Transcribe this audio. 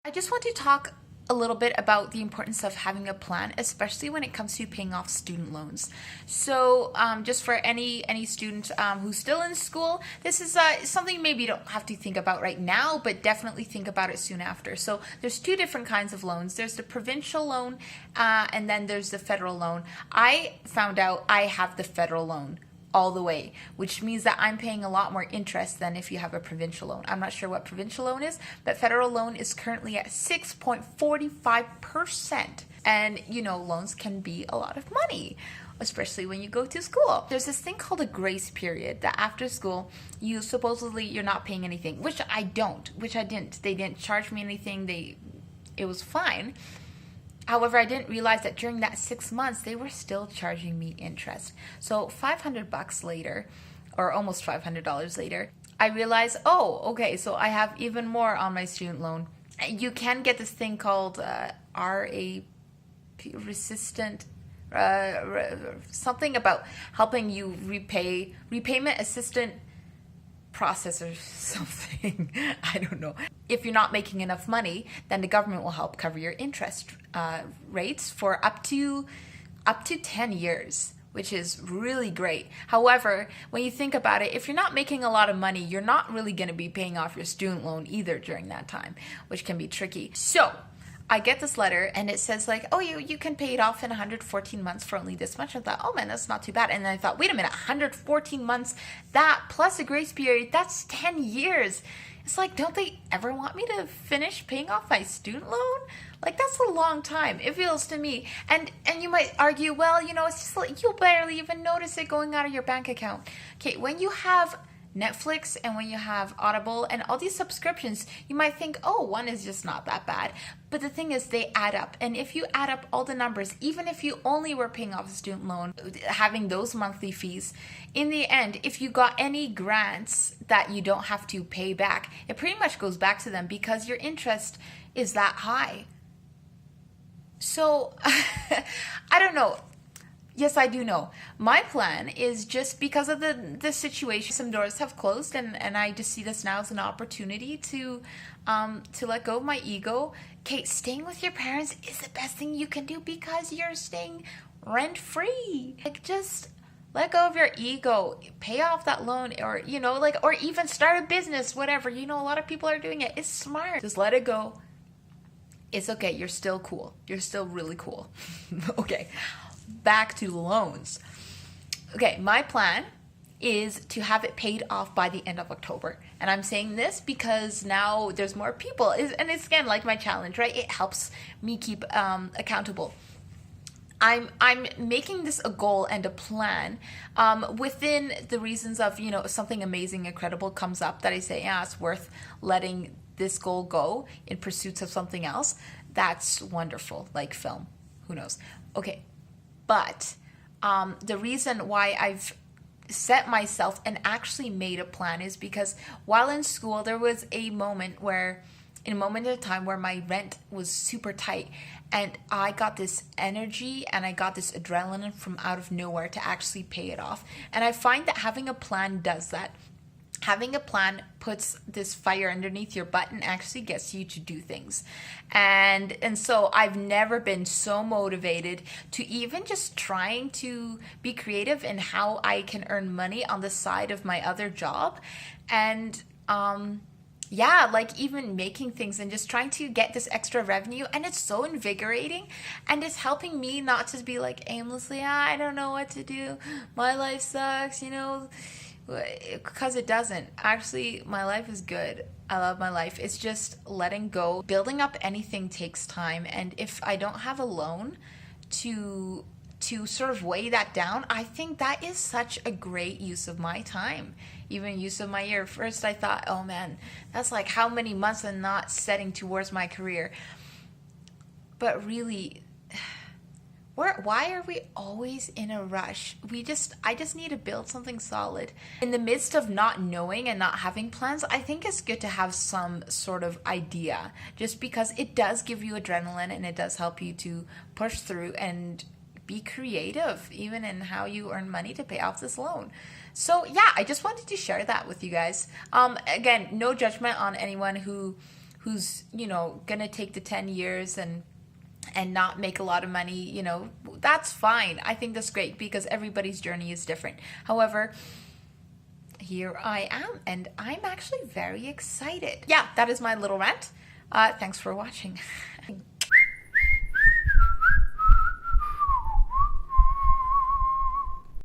I just want to talk a little bit about the importance of having a plan, especially when it comes to paying off student loans. So, just for any student who's still in school, this is something maybe you don't have to think about right now, but definitely think about it soon after. So, there's two different kinds of loans. There's the provincial loan, and then there's the federal loan. I found out I have the federal loan all the way, which means that I'm paying a lot more interest than if you have a provincial loan. I'm not sure what provincial loan is, but federal loan is currently at 6.45%. And loans can be a lot of money, especially when you go to school. There's this thing called a grace period that after school, you're not paying anything, which I didn't. They didn't charge me anything. It was fine. However, I didn't realize that during that 6 months, they were still charging me interest. So $500 later, or almost $500 later, I realized, oh, okay, so I have even more on my student loan. You can get this thing called RAP, resistant, something about helping you repayment assistant process or something. I don't know. If you're not making enough money, then the government will help cover your interest rates for up to 10 years, which is really great. However, when you think about it, if you're not making a lot of money, you're not really going to be paying off your student loan either during that time, which can be tricky. So I get this letter and it says like, oh, you can pay it off in 114 months for only this much. I thought, oh man, that's not too bad. And then I thought, wait a minute, 114 months, that plus a grace period, that's 10 years. It's like, don't they ever want me to finish paying off my student loan? Like, that's a long time, it feels to me. And you might argue, well, it's just like you'll barely even notice it going out of your bank account. Okay, when you have Netflix and when you have Audible and all these subscriptions, you might think, oh, one is just not that bad. But the thing is, they add up. And if you add up all the numbers, even if you only were paying off a student loan, having those monthly fees, in the end, if you got any grants that you don't have to pay back, it pretty much goes back to them because your interest is that high. So, I don't know. Yes, I do know. My plan is just because of the situation, some doors have closed and I just see this now as an opportunity to let go of my ego. Kate, staying with your parents is the best thing you can do because you're staying rent-free. Like, just let go of your ego, pay off that loan, or, or even start a business, whatever. A lot of people are doing it. It's smart. Just let it go. It's okay. You're still cool. You're still really cool. Okay. Back to loans. Okay, my plan is to have it paid off by the end of October. And I'm saying this because now there's more people. And it's again like my challenge, right? It helps me keep accountable. I'm making this a goal and a plan within the reasons of, if something amazing, incredible comes up that I say, yeah, it's worth letting this goal go in pursuits of something else. That's wonderful, like film. Who knows? Okay. But the reason why I've set myself and actually made a plan is because while in school, there was a moment of time where my rent was super tight and I got this energy and I got this adrenaline from out of nowhere to actually pay it off. And I find that having a plan does that. Having a plan puts this fire underneath your butt and actually gets you to do things. And so I've never been so motivated to even just trying to be creative in how I can earn money on the side of my other job. And like even making things and just trying to get this extra revenue. And it's so invigorating and it's helping me not to be like aimlessly, I don't know what to do. My life sucks, because it doesn't. Actually, my life is good. I love my life. It's just letting go. Building up anything takes time. And if I don't have a loan to sort of weigh that down, I think that is such a great use of my time, even use of my year. First, I thought, oh man, that's like how many months I'm not setting towards my career. But really, why are we always in a rush? I just need to build something solid. In the midst of not knowing and not having plans, I think it's good to have some sort of idea, just because it does give you adrenaline and it does help you to push through and be creative, even in how you earn money to pay off this loan. So yeah, I just wanted to share that with you guys. Again, no judgment on anyone who who's, you know, gonna take the 10 years and not make a lot of money, you know, that's fine. I think that's great because everybody's journey is different. However, here I am, and I'm actually very excited. Yeah, that is my little rant. Thanks for watching.